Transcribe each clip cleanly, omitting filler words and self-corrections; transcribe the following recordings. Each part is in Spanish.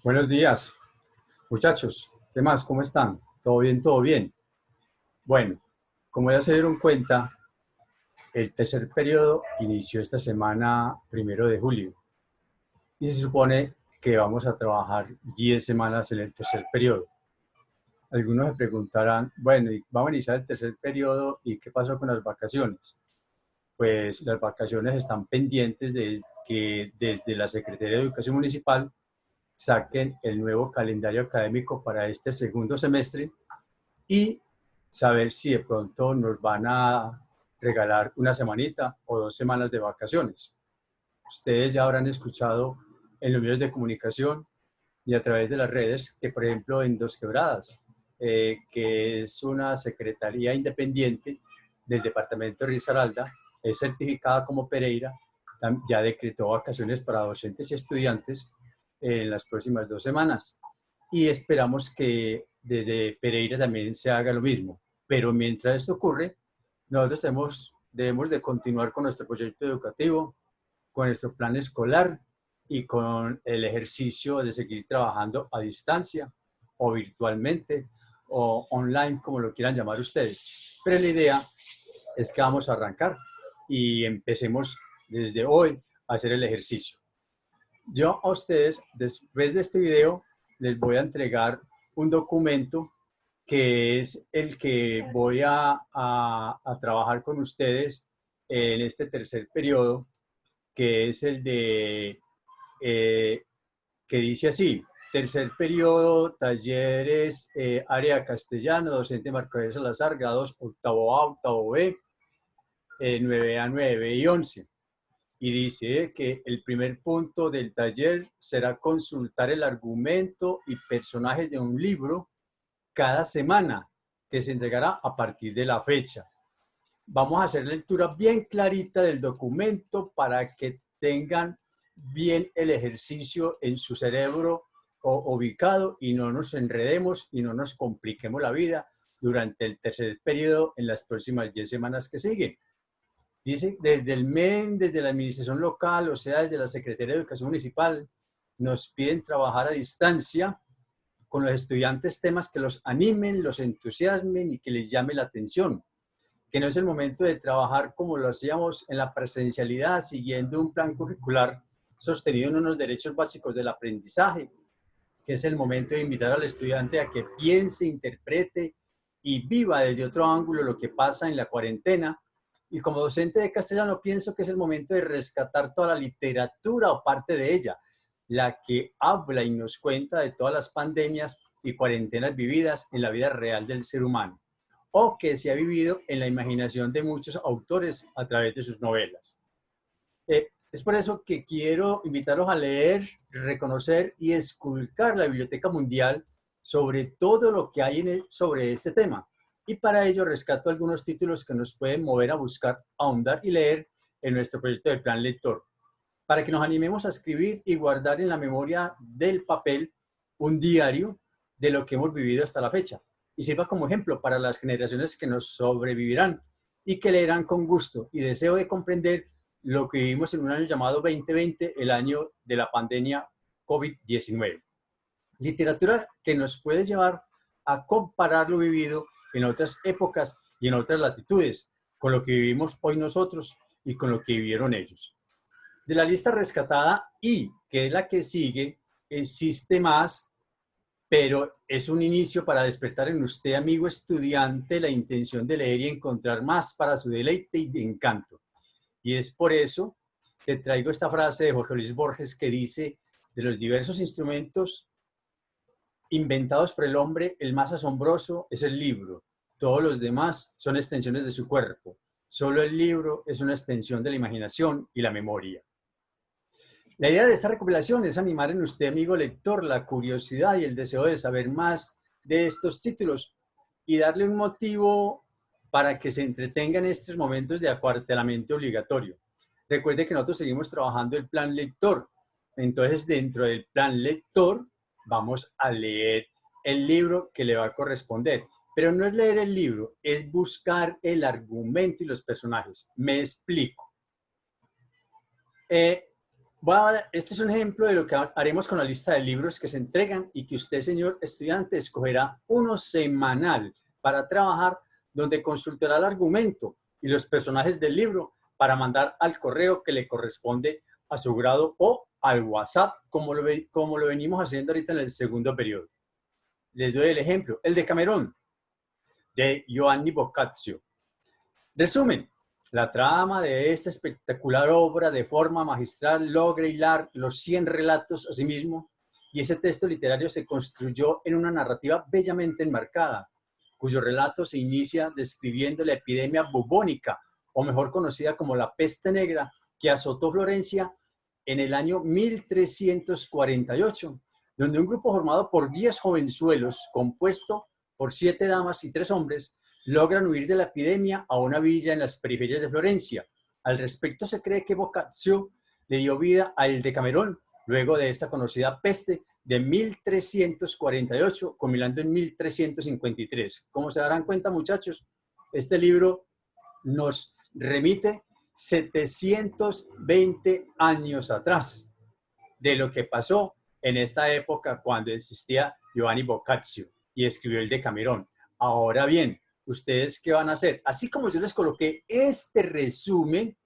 Buenos días, muchachos. ¿Qué más? ¿Cómo están? ¿Todo bien? ¿Todo bien? Bueno, como ya se dieron cuenta, el tercer periodo inició esta semana 1 de julio y se supone que vamos a trabajar 10 semanas en el tercer periodo. Algunos se preguntarán, bueno, ¿y vamos a iniciar el tercer periodo y qué pasó con las vacaciones? Pues las vacaciones están pendientes de que desde la Secretaría de Educación Municipal saquen el nuevo calendario académico para este segundo semestre y saber si de pronto nos van a regalar una semanita o 2 semanas de vacaciones. Ustedes ya habrán escuchado en los medios de comunicación y a través de las redes que, por ejemplo, en Dos Quebradas, que es una secretaría independiente del departamento de Risaralda, es certificada como Pereira, ya decretó vacaciones para docentes y estudiantes en las próximas 2 semanas. Y esperamos que desde Pereira también se haga lo mismo. Pero mientras esto ocurre, nosotros debemos de continuar con nuestro proyecto educativo, con nuestro plan escolar y con el ejercicio de seguir trabajando a distancia o virtualmente o online, como lo quieran llamar ustedes. Pero la idea es que vamos a arrancar y empecemos desde hoy a hacer el ejercicio. Yo a ustedes, después de este video, les voy a entregar un documento que es el que voy a trabajar con ustedes en este tercer periodo, que es el de, eh, que dice así: tercer periodo, talleres, área castellano, docente Marco Salazar, grados octavo A, octavo B, 9A, 9 y 11. Y dice que el primer punto del taller será consultar el argumento y personajes de un libro cada semana, que se entregará a partir de la fecha. Vamos a hacer lectura bien clarita del documento para que tengan bien el ejercicio en su cerebro ubicado y no nos enredemos y no nos compliquemos la vida durante el tercer periodo en las próximas 10 semanas que siguen. Dice, desde el MEN, desde la administración local, o sea, desde la Secretaría de Educación Municipal, nos piden trabajar a distancia con los estudiantes temas que los animen, los entusiasmen y que les llame la atención. Que no es el momento de trabajar como lo hacíamos en la presencialidad, siguiendo un plan curricular sostenido en unos derechos básicos del aprendizaje, que es el momento de invitar al estudiante a que piense, interprete y viva desde otro ángulo lo que pasa en la cuarentena. Y como docente de castellano pienso que es el momento de rescatar toda la literatura o parte de ella, la que habla y nos cuenta de todas las pandemias y cuarentenas vividas en la vida real del ser humano, o que se ha vivido en la imaginación de muchos autores a través de sus novelas. Es por eso que quiero invitarlos a leer, reconocer y esculcar la Biblioteca Mundial sobre todo lo que hay sobre este tema. Y para ello rescato algunos títulos que nos pueden mover a buscar, ahondar y leer en nuestro proyecto de Plan Lector, para que nos animemos a escribir y guardar en la memoria del papel un diario de lo que hemos vivido hasta la fecha y sirva como ejemplo para las generaciones que nos sobrevivirán y que leerán con gusto y deseo de comprender lo que vivimos en un año llamado 2020, el año de la pandemia COVID-19. Literatura que nos puede llevar a comparar lo vivido en otras épocas y en otras latitudes, con lo que vivimos hoy nosotros y con lo que vivieron ellos. De la lista rescatada I, que es la que sigue, existe más, pero es un inicio para despertar en usted, amigo estudiante, la intención de leer y encontrar más para su deleite y de encanto. Y es por eso que traigo esta frase de Jorge Luis Borges que dice: de los diversos instrumentos inventados por el hombre, el más asombroso es el libro. Todos los demás son extensiones de su cuerpo. Solo el libro es una extensión de la imaginación y la memoria. La idea de esta recopilación es animar en usted, amigo lector, la curiosidad y el deseo de saber más de estos títulos y darle un motivo para que se entretenga en estos momentos de acuartelamiento obligatorio. Recuerde que nosotros seguimos trabajando el plan lector. Entonces, dentro del plan lector, vamos a leer el libro que le va a corresponder. Pero no es leer el libro, es buscar el argumento y los personajes. Me explico. Este es un ejemplo de lo que haremos con la lista de libros que se entregan y que usted, señor estudiante, escogerá uno semanal para trabajar, donde consultará el argumento y los personajes del libro para mandar al correo que le corresponde a su grado o al WhatsApp, como lo venimos haciendo ahorita en el segundo periodo. Les doy el ejemplo, el de Camerón, de Giovanni Boccaccio. Resumen, la trama de esta espectacular obra de forma magistral logra hilar los 100 relatos a sí mismo, y ese texto literario se construyó en una narrativa bellamente enmarcada, cuyo relato se inicia describiendo la epidemia bubónica, o mejor conocida como la peste negra, que azotó Florencia en el año 1348, donde un grupo formado por 10 jovenzuelos, compuesto por 7 damas y 3 hombres, logran huir de la epidemia a una villa en las periferias de Florencia. Al respecto, se cree que Boccaccio le dio vida al Decamerón luego de esta conocida peste de 1348, culminando en 1353. Como se darán cuenta, muchachos, este libro nos remite 720 años atrás de lo que pasó en esta época cuando existía Giovanni Boccaccio y escribió el Decamerón. Ahora bien, ¿ustedes qué van a hacer? Así como yo les coloqué este resumen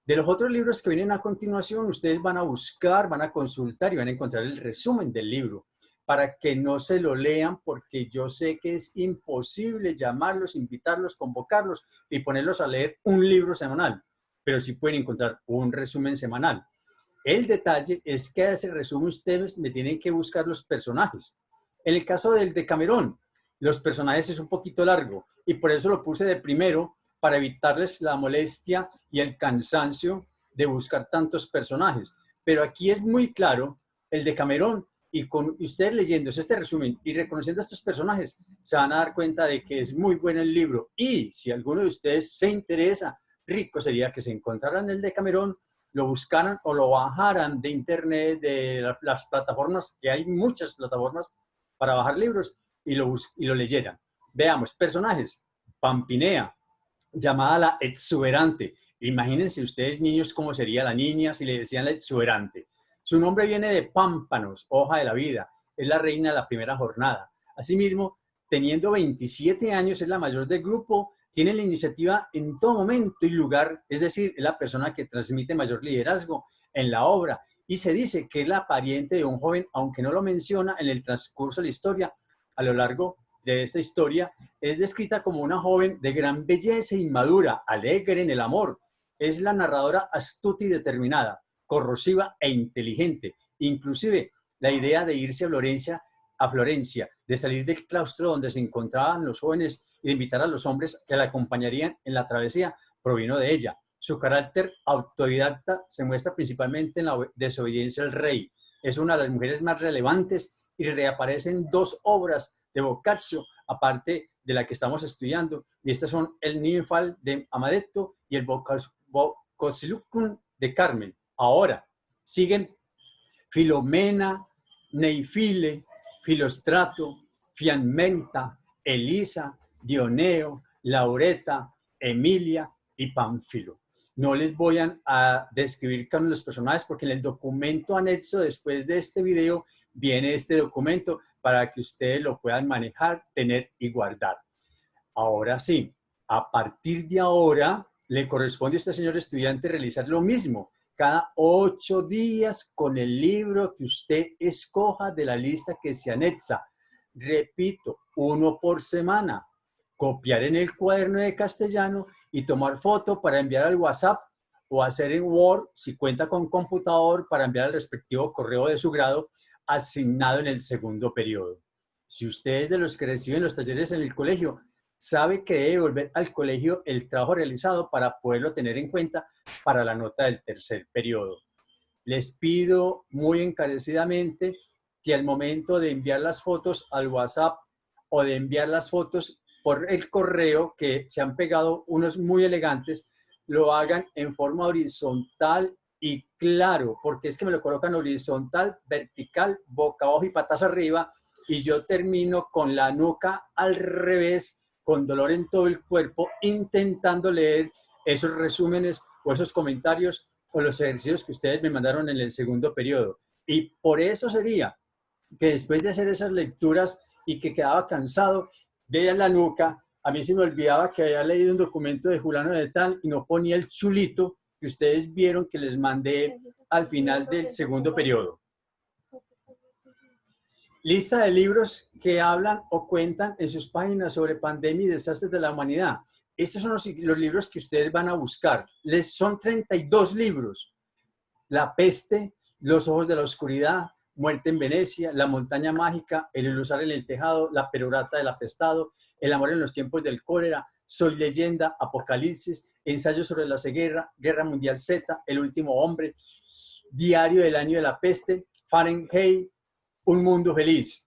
de los otros libros que vienen a continuación, ustedes van a buscar, van a consultar y van a encontrar el resumen del libro para que no se lo lean, porque yo sé que es imposible llamarlos, invitarlos, convocarlos y ponerlos a leer un libro semanal, pero sí pueden encontrar un resumen semanal. El detalle es que a ese resumen ustedes me tienen que buscar los personajes. En el caso del Decamerón, los personajes es un poquito largo y por eso lo puse de primero, para evitarles la molestia y el cansancio de buscar tantos personajes. Pero aquí es muy claro el Decamerón, y con ustedes leyendo este resumen y reconociendo a estos personajes, se van a dar cuenta de que es muy bueno el libro. Y si alguno de ustedes se interesa, rico sería que se encontraran el Decamerón, lo buscaran o lo bajaran de internet, de las plataformas, que hay muchas plataformas para bajar libros, y lo leyeran. Veamos, personajes: Pampinea, llamada la exuberante. Imagínense ustedes, niños, cómo sería la niña si le decían la exuberante. Su nombre viene de pámpanos, hoja de la vida. Es la reina de la primera jornada. Asimismo, teniendo 27 años, es la mayor del grupo, tiene la iniciativa en todo momento y lugar, es decir, es la persona que transmite mayor liderazgo en la obra, y se dice que es la pariente de un joven, aunque no lo menciona en el transcurso de la historia. A lo largo de esta historia es descrita como una joven de gran belleza e inmadura, alegre en el amor. Es la narradora astuta y determinada, corrosiva e inteligente. Inclusive la idea de irse a Florencia, de salir del claustro donde se encontraban los jóvenes y de invitar a los hombres que la acompañarían en la travesía, provino de ella. Su carácter autodidacta se muestra principalmente en la desobediencia al rey. Es una de las mujeres más relevantes y reaparecen 2 obras de Boccaccio, aparte de la que estamos estudiando, y estas son el Ninfal de Amadetto y el Boccacciucum de Carmen. Ahora siguen Filomena, Neifile, Filostrato, Fiammenta, Elisa, Dioneo, Laureta, Emilia y Pánfilo. No les voy a describir cada uno de los personajes, porque en el documento anexo después de este video viene este documento para que ustedes lo puedan manejar, tener y guardar. Ahora sí, a partir de ahora le corresponde a este señor estudiante realizar lo mismo cada 8 días con el libro que usted escoja de la lista que se anexa. Repito, 1 por semana. Copiar en el cuaderno de castellano y tomar foto para enviar al WhatsApp, o hacer en Word, si cuenta con computador, para enviar al respectivo correo de su grado asignado en el segundo periodo. Si usted es de los que reciben los talleres en el colegio, sabe que debe volver al colegio el trabajo realizado para poderlo tener en cuenta para la nota del tercer periodo. Les pido muy encarecidamente que al momento de enviar las fotos al WhatsApp o de enviar las fotos por el correo, que se han pegado unos muy elegantes, lo hagan en forma horizontal y claro, porque es que me lo colocan horizontal, vertical, boca abajo y patas arriba, y yo termino con la nuca al revés, con dolor en todo el cuerpo, intentando leer esos resúmenes o esos comentarios o los ejercicios que ustedes me mandaron en el segundo periodo. Y por eso sería que después de hacer esas lecturas y que quedaba cansado, veía la nuca, a mí se me olvidaba que había leído un documento de Julano de Tal y no ponía el chulito que ustedes vieron que les mandé al final del segundo periodo. Lista de libros que hablan o cuentan en sus páginas sobre pandemia y desastres de la humanidad. Estos son los libros que ustedes van a buscar. Son 32 libros. La peste, Los ojos de la oscuridad, Muerte en Venecia, La montaña mágica, El ilusar en el tejado, La perorata del apestado, El amor en los tiempos del cólera, Soy leyenda, Apocalipsis, Ensayo sobre la ceguera, Guerra mundial Z, El último hombre, Diario del año de la peste, Fahrenheit, Un mundo feliz.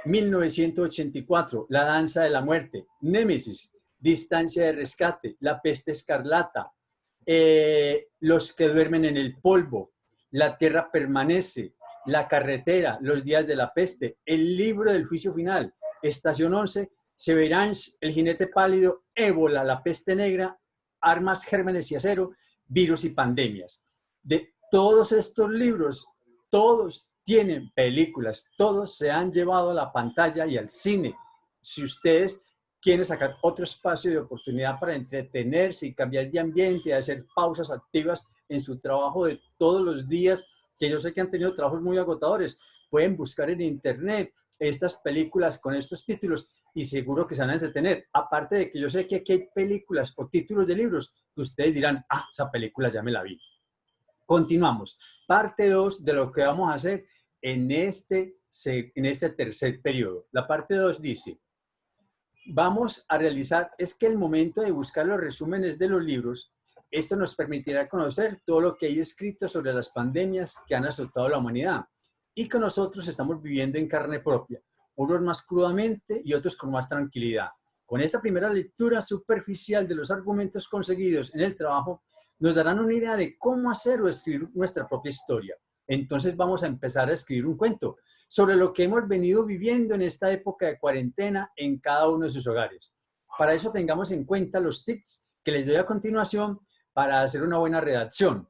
1984, La danza de la muerte, Némesis, Distancia de rescate, La peste escarlata, Los que duermen en el polvo, La tierra permanece, La carretera, Los días de la peste, El libro del juicio final, Estación 11, Severance, El jinete pálido, Ébola, La peste negra, Armas, gérmenes y acero, Virus y pandemias. De todos estos libros, todos tienen películas, todos se han llevado a la pantalla y al cine. Si ustedes quieren sacar otro espacio de oportunidad para entretenerse y cambiar de ambiente y hacer pausas activas en su trabajo de todos los días, que yo sé que han tenido trabajos muy agotadores, pueden buscar en internet estas películas con estos títulos y seguro que se van a entretener. Aparte de que yo sé que aquí hay películas o títulos de libros que ustedes dirán, ah, esa película ya me la vi. Continuamos. Parte 2 de lo que vamos a hacer en este tercer periodo. La parte 2 dice, vamos a realizar, es que el momento de buscar los resúmenes de los libros, esto nos permitirá conocer todo lo que hay escrito sobre las pandemias que han azotado a la humanidad y que nosotros estamos viviendo en carne propia, unos más crudamente y otros con más tranquilidad. Con esta primera lectura superficial de los argumentos conseguidos en el trabajo, nos darán una idea de cómo hacer o escribir nuestra propia historia. Entonces vamos a empezar a escribir un cuento sobre lo que hemos venido viviendo en esta época de cuarentena en cada uno de sus hogares. Para eso tengamos en cuenta los tips que les doy a continuación para hacer una buena redacción.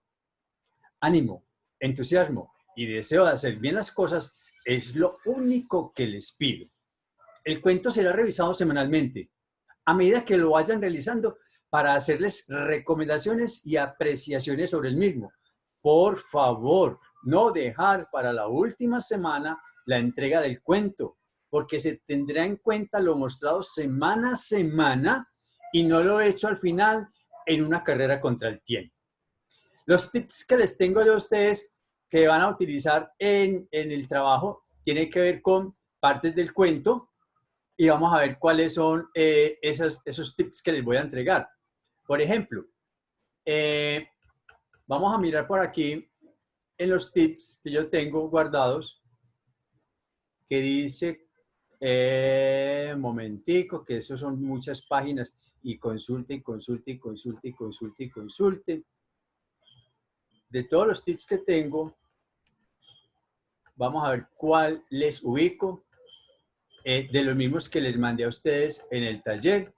Ánimo, entusiasmo y deseo de hacer bien las cosas es lo único que les pido. El cuento será revisado semanalmente. A medida que lo vayan realizando, para hacerles recomendaciones y apreciaciones sobre el mismo. Por favor, no dejar para la última semana la entrega del cuento, porque se tendrá en cuenta lo mostrado semana a semana y no lo hecho al final en una carrera contra el tiempo. Los tips que les tengo yo a ustedes que van a utilizar en el trabajo tienen que ver con partes del cuento y vamos a ver cuáles son esos tips que les voy a entregar. Por ejemplo, vamos a mirar por aquí en los tips que yo tengo guardados, que dice, momentico, que eso son muchas páginas, y consulte, y consulte, y consulte, y consulte, y consulte. De todos los tips que tengo, vamos a ver cuál les ubico, de los mismos que les mandé a ustedes en el taller,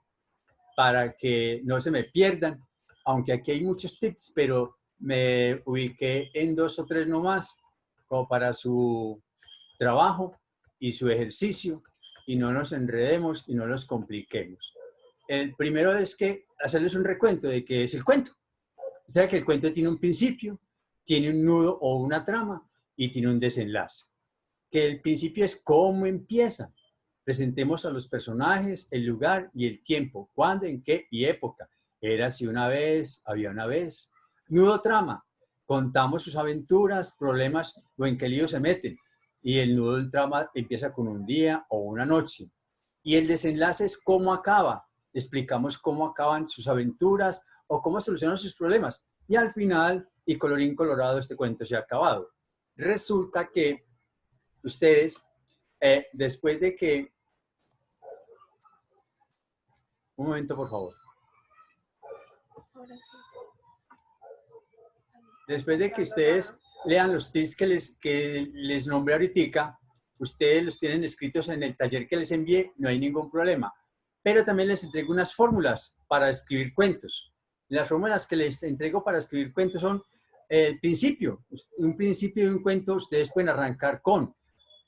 para que no se me pierdan, aunque aquí hay muchos tips, pero me ubiqué en 2 o 3 nomás, como para su trabajo y su ejercicio, y no nos enredemos y no nos compliquemos. El primero es que hacerles un recuento de qué es el cuento. O sea, que el cuento tiene un principio, tiene un nudo o una trama y tiene un desenlace. Que el principio es cómo empieza. Presentemos a los personajes, el lugar y el tiempo, cuándo, en qué y época. Era si una vez, había una vez. Nudo trama. Contamos sus aventuras, problemas o en qué lío se meten. Y el nudo del trama empieza con un día o una noche. Y el desenlace es cómo acaba. Explicamos cómo acaban sus aventuras o cómo solucionan sus problemas. Y al final, y colorín colorado, este cuento se ha acabado. Resulta que ustedes, después de que... Un momento, por favor. Después de que ustedes lean los tips que les nombré ahorita, ustedes los tienen escritos en el taller que les envié, no hay ningún problema. Pero también les entrego unas fórmulas para escribir cuentos. Las fórmulas que les entrego para escribir cuentos son el principio. Un principio de un cuento ustedes pueden arrancar con: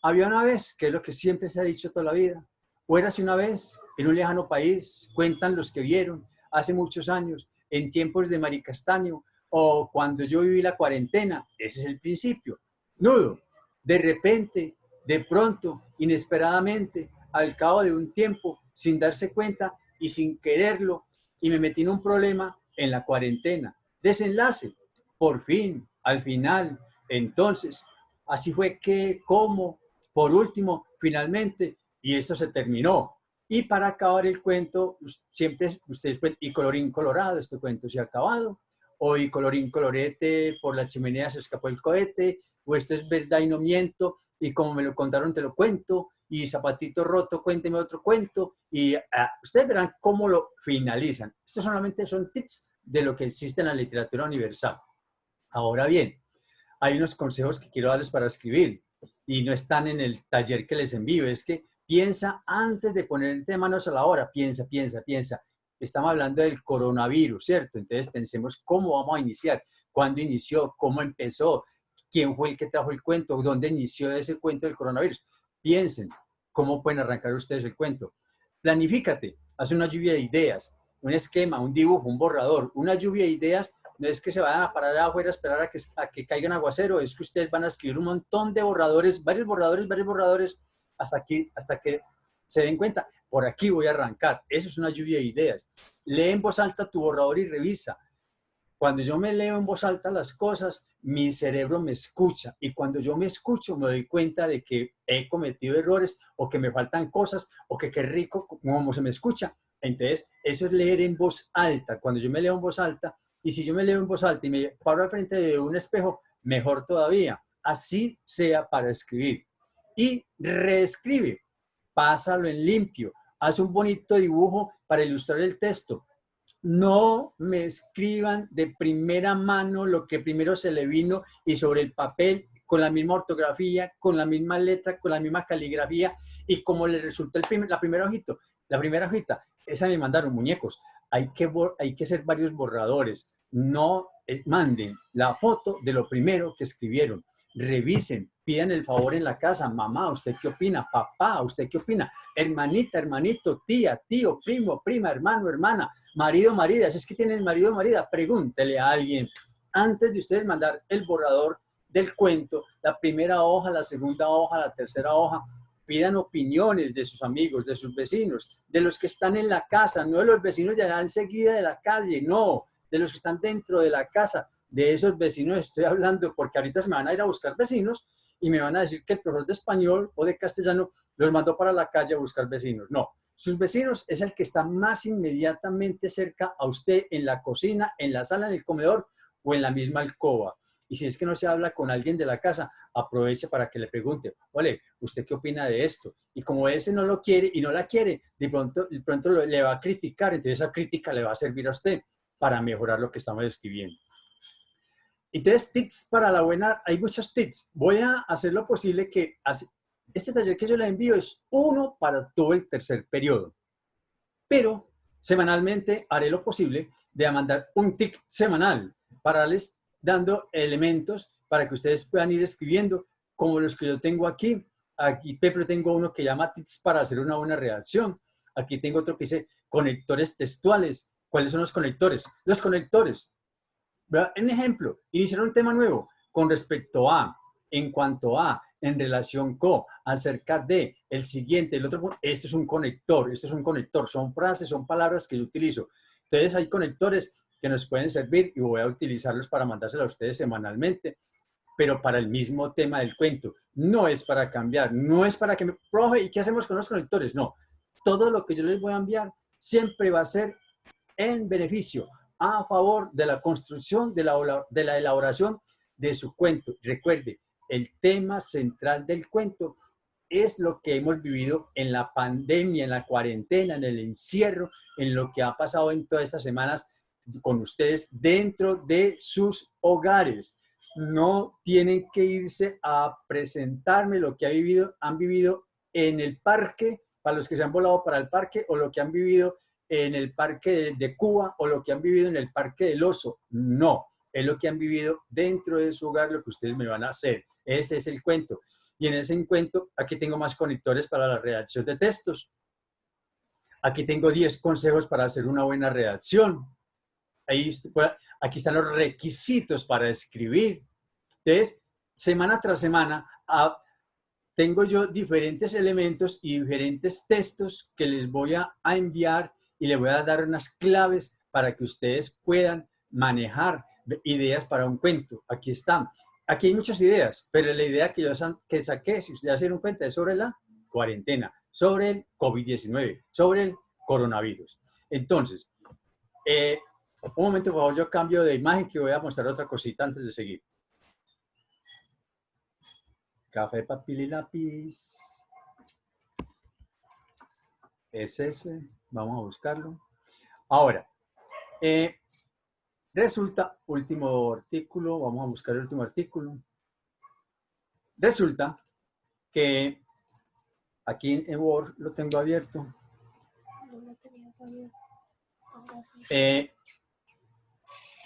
había una vez, que es lo que siempre se ha dicho toda la vida. O érase una vez, en un lejano país, cuentan los que vieron, hace muchos años, en tiempos de Mari Castaño, o cuando yo viví la cuarentena. Ese es el principio. Nudo: de repente, de pronto, inesperadamente, al cabo de un tiempo, sin darse cuenta y sin quererlo, y me metí en un problema en la cuarentena. Desenlace: por fin, al final, entonces, así fue que, como, por último, finalmente, y esto se terminó. Y para acabar el cuento, siempre ustedes pueden, y colorín colorado, este cuento se ha acabado, o y colorín colorete, por la chimenea se escapó el cohete, o esto es verdad y no miento, y como me lo contaron te lo cuento, y zapatito roto, cuénteme otro cuento, y ustedes verán cómo lo finalizan. Estos solamente son tips de lo que existe en la literatura universal. Ahora bien, hay unos consejos que quiero darles para escribir y no están en el taller que les envío. Es que piensa antes de ponerte manos a la obra. Piensa, piensa, piensa. Estamos hablando del coronavirus, ¿cierto? Entonces pensemos cómo vamos a iniciar, cuándo inició, cómo empezó, quién fue el que trajo el cuento, dónde inició ese cuento del coronavirus. Piensen cómo pueden arrancar ustedes el cuento. Planifícate, haz una lluvia de ideas, un esquema, un dibujo, un borrador, una lluvia de ideas. No es que se vayan a parar afuera a esperar a que caigan aguacero, es que ustedes van a escribir un montón de borradores, varios borradores, hasta que se den cuenta, por aquí voy a arrancar. Eso es una lluvia de ideas. Lee en voz alta tu borrador y revisa. Cuando yo me leo en voz alta las cosas, mi cerebro me escucha, y cuando yo me escucho me doy cuenta de que he cometido errores o que me faltan cosas o que qué rico como se me escucha. Entonces, eso es leer en voz alta. Cuando yo me leo en voz alta, y si yo me leo en voz alta y me paro al frente de un espejo, mejor todavía. Así sea para escribir. Y reescribe, pásalo en limpio, haz un bonito dibujo para ilustrar el texto. No me escriban de primera mano lo que primero se le vino y sobre el papel, con la misma ortografía, con la misma letra, con la misma caligrafía, y como le resultó la primera hojita. La primera hojita, esa me mandaron muñecos. Hay que hacer varios borradores. No manden la foto de lo primero que escribieron. Revisen, pidan el favor en la casa. Mamá, ¿usted qué opina? Papá, ¿usted qué opina? Hermanita, hermanito, tía, tío, primo, prima, hermano, hermana, marido, marida. Si es que tienen marido o marida, pregúntele a alguien antes de ustedes mandar el borrador del cuento, la primera hoja, la segunda hoja, la tercera hoja. Pidan opiniones de sus amigos, de sus vecinos, de los que están en la casa, no de los vecinos de allá enseguida de la calle, no, de los que están dentro de la casa. De esos vecinos estoy hablando, porque ahorita se me van a ir a buscar vecinos y me van a decir que el profesor de español o de castellano los mandó para la calle a buscar vecinos. No, sus vecinos es el que está más inmediatamente cerca a usted, en la cocina, en la sala, en el comedor o en la misma alcoba. Y si es que no se habla con alguien de la casa, aproveche para que le pregunte: ole, ¿usted qué opina de esto? Y como ese no lo quiere y no la quiere, de pronto le va a criticar, entonces esa crítica le va a servir a usted para mejorar lo que estamos escribiendo. Entonces, tips para la buena, hay muchos tips. Voy a hacer lo posible que este taller que yo le envío es uno para todo el tercer periodo, pero semanalmente haré lo posible de mandar un tip semanal para darles dando elementos para que ustedes puedan ir escribiendo, como los que yo tengo aquí. Aquí, Pepe, tengo uno que llama tips para hacer una buena redacción. Aquí tengo otro que dice conectores textuales. ¿Cuáles son los conectores? Los conectores. Un ejemplo: iniciar un tema nuevo con respecto a, en cuanto a, en relación con, acerca de, el siguiente, el otro. Esto es un conector, son frases, son palabras que yo utilizo. Entonces hay conectores que nos pueden servir y voy a utilizarlos para mandárselo a ustedes semanalmente, pero para el mismo tema del cuento. No es para cambiar, no es para que me, profe, ¿y qué hacemos con los conectores? No, todo lo que yo les voy a enviar siempre va a ser en beneficio, a favor de la construcción, de la elaboración de su cuento. Recuerde, el tema central del cuento es lo que hemos vivido en la pandemia, en la cuarentena, en el encierro, en lo que ha pasado en todas estas semanas con ustedes dentro de sus hogares. No tienen que irse a presentarme lo que han vivido en el parque, para los que se han volado para el parque, o lo que han vivido en el Parque de Cuba o lo que han vivido en el Parque del Oso. No, es lo que han vivido dentro de su hogar, lo que ustedes me van a hacer. Ese es el cuento. Y en ese cuento, aquí tengo más conectores para la redacción de textos. Aquí tengo 10 consejos para hacer una buena redacción. Aquí están los requisitos para escribir. Entonces, semana tras semana, tengo yo diferentes elementos y diferentes textos que les voy a enviar y les voy a dar unas claves para que ustedes puedan manejar ideas para un cuento. Aquí están. Aquí hay muchas ideas, pero la idea que yo saqué, si ustedes se dieron cuenta, es sobre la cuarentena, sobre el COVID-19, sobre el coronavirus. Entonces, un momento, por favor, yo cambio de imagen que voy a mostrar otra cosita antes de seguir. Café, papel y lápiz. Es ese. Vamos a buscarlo. Ahora, resulta, último artículo, vamos a buscar el último artículo. Resulta que aquí en Word lo tengo abierto.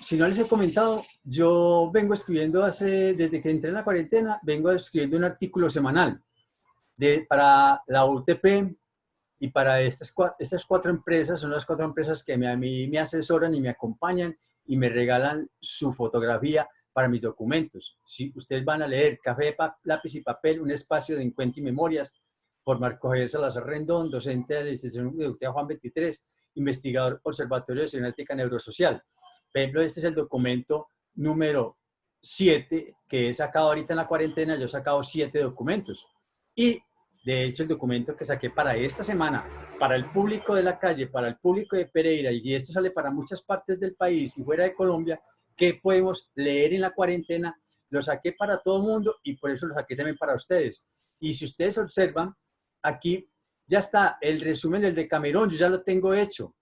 Si no les he comentado, yo vengo escribiendo desde que entré en la cuarentena, vengo escribiendo un artículo semanal para la UTP y para estas 4 empresas. Son las 4 empresas que a mí me asesoran y me acompañan y me regalan su fotografía para mis documentos. Si ustedes van a leer Café, lápiz y papel, un espacio de encuentro y memorias, por Marco Javier Salazar Rendón, docente de la Institución Educativa Juan 23, investigador Observatorio de Cibernética Neurosocial. Por ejemplo, este es el documento número 7 que he sacado ahorita en la cuarentena. Yo he sacado 7 documentos. Y, de hecho, el documento que saqué para esta semana, para el público de la calle, para el público de Pereira, y esto sale para muchas partes del país y fuera de Colombia, que podemos leer en la cuarentena, lo saqué para todo el mundo y por eso lo saqué también para ustedes. Y si ustedes observan, aquí ya está el resumen del Decamerón, yo ya lo tengo hecho.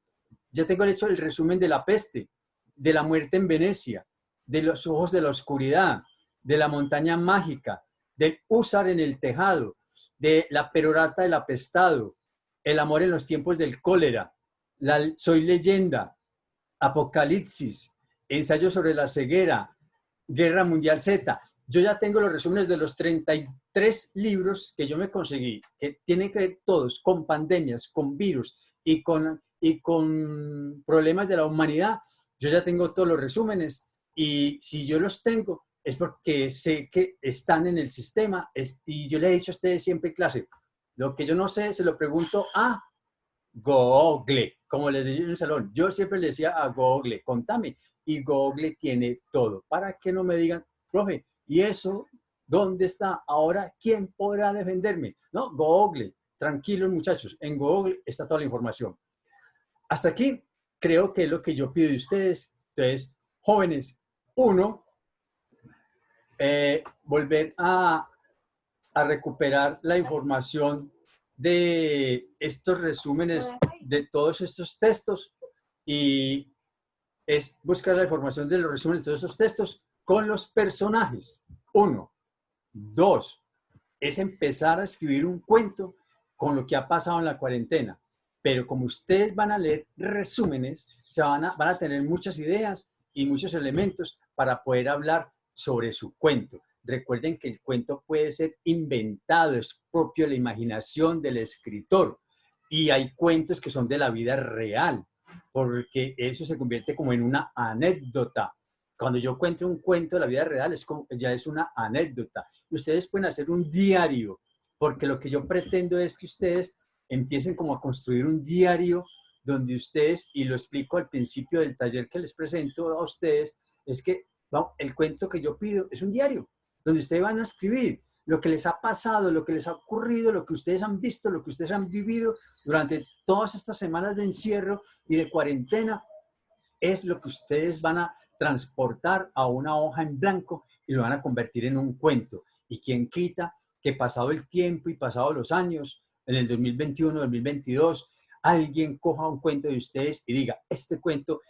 Ya tengo hecho el resumen de la peste, de la muerte en Venecia, de los ojos de la oscuridad, de la montaña mágica, del húsar en el tejado, de la perorata del apestado, el amor en los tiempos del cólera, Soy leyenda, Apocalipsis, ensayo sobre la ceguera, Guerra Mundial Z. Yo ya tengo los resúmenes de los 33 libros que yo me conseguí, que tienen que ver todos con pandemias, con virus y con problemas de la humanidad. Yo ya tengo todos los resúmenes y si yo los tengo es porque sé que están en el sistema y yo le he dicho a ustedes siempre en clase, lo que yo no sé se lo pregunto a Google, como les decía en el salón. Yo siempre le decía a Google, contame, y Google tiene todo, para que no me digan, profe, ¿y eso dónde está? Ahora, ¿quién podrá defenderme? No, Google, tranquilos muchachos, en Google está toda la información. Hasta aquí creo que es lo que yo pido de ustedes. Entonces, jóvenes, volver a recuperar la información de estos resúmenes de todos estos textos y es buscar la información de los resúmenes de todos estos textos con los personajes. 1. 2. Es empezar a escribir un cuento con lo que ha pasado en la cuarentena. Pero como ustedes van a leer resúmenes, van a tener muchas ideas y muchos elementos para poder hablar sobre su cuento. Recuerden que el cuento puede ser inventado, es propio de la imaginación del escritor. Y hay cuentos que son de la vida real, porque eso se convierte como en una anécdota. Cuando yo cuento un cuento de la vida real, ya es una anécdota. Ustedes pueden hacer un diario, porque lo que yo pretendo es que ustedes empiecen como a construir un diario donde ustedes, y lo explico al principio del taller que les presento a ustedes, es que el cuento que yo pido es un diario, donde ustedes van a escribir lo que les ha pasado, lo que les ha ocurrido, lo que ustedes han visto, lo que ustedes han vivido durante todas estas semanas de encierro y de cuarentena, es lo que ustedes van a transportar a una hoja en blanco y lo van a convertir en un cuento. Y quién quita que pasado el tiempo y pasado los años, en el 2021, 2022, alguien coja un cuento de ustedes y diga, este cuento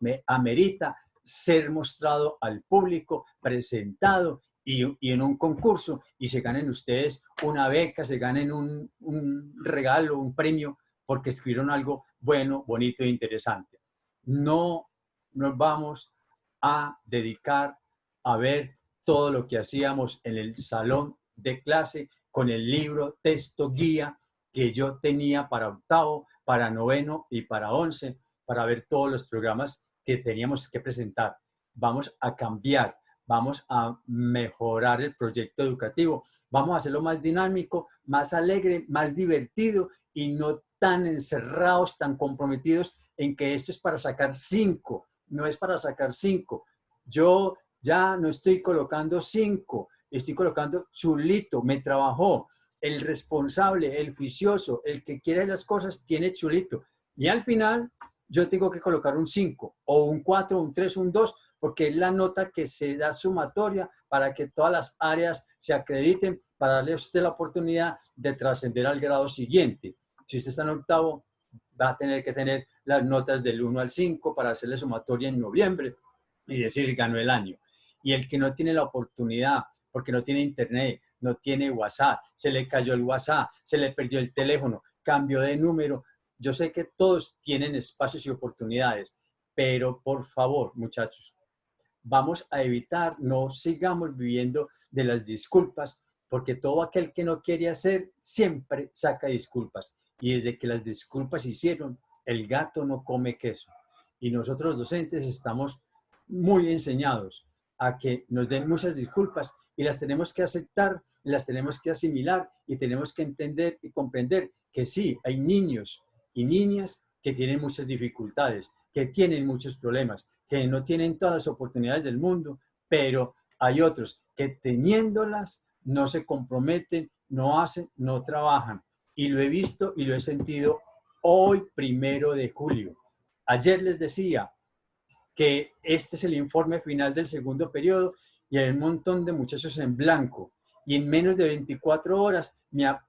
me amerita ser mostrado al público, presentado y en un concurso y se ganen ustedes una beca, se ganen un regalo, un premio, porque escribieron algo bueno, bonito e interesante. No nos vamos a dedicar a ver todo lo que hacíamos en el salón de clase con el libro texto guía que yo tenía para octavo, para noveno y para 11, para ver todos los programas que teníamos que presentar. Vamos a cambiar, vamos a mejorar el proyecto educativo, vamos a hacerlo más dinámico, más alegre, más divertido y no tan encerrados, tan comprometidos en que esto es para sacar 5, no es para sacar 5. Yo ya no estoy colocando 5, estoy colocando chulito, me trabajó. El responsable, el juicioso, el que quiere las cosas, tiene chulito. Y al final yo tengo que colocar un 5 o un 4, un 3, un 2, porque es la nota que se da sumatoria para que todas las áreas se acrediten, para darle a usted la oportunidad de trascender al grado siguiente. Si usted está en octavo, va a tener que tener las notas del 1 al 5 para hacerle sumatoria en noviembre y decir ganó el año. Y el que no tiene la oportunidad, porque no tiene internet, no tiene WhatsApp, se le cayó el WhatsApp, se le perdió el teléfono, cambió de número. Yo sé que todos tienen espacios y oportunidades, pero por favor, muchachos, vamos a evitar, no sigamos viviendo de las disculpas, porque todo aquel que no quiere hacer siempre saca disculpas. Y desde que las disculpas se hicieron, el gato no come queso. Y nosotros los docentes estamos muy enseñados a que nos den muchas disculpas y las tenemos que aceptar, las tenemos que asimilar y tenemos que entender y comprender que sí, hay niños y niñas que tienen muchas dificultades, que tienen muchos problemas, que no tienen todas las oportunidades del mundo, pero hay otros que teniéndolas no se comprometen, no hacen, no trabajan. Y lo he visto y lo he sentido hoy, 1 de julio. Ayer les decía que este es el informe final del segundo periodo y hay un montón de muchachos en blanco. Y en menos de 24 horas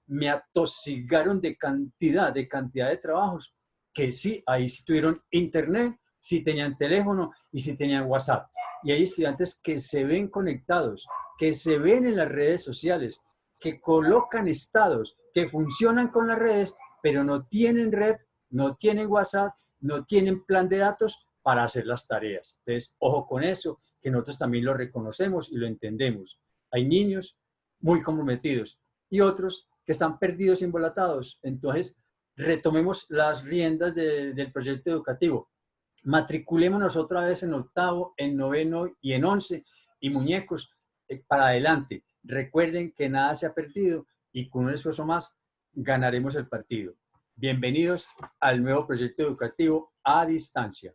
me atosigaron de cantidad de trabajos que sí, ahí sí tuvieron internet, sí tenían teléfono y sí tenían WhatsApp. Y hay estudiantes que se ven conectados, que se ven en las redes sociales, que colocan estados, que funcionan con las redes, pero no tienen red, no tienen WhatsApp, no tienen plan de datos para hacer las tareas. Entonces, ojo con eso, que nosotros también lo reconocemos y lo entendemos. Hay niños muy comprometidos y otros que están perdidos y embolatados. Entonces, retomemos las riendas del proyecto educativo. Matriculémonos otra vez en octavo, en noveno y en 11 y muñecos para adelante. Recuerden que nada se ha perdido y con un esfuerzo más ganaremos el partido. Bienvenidos al nuevo proyecto educativo a distancia.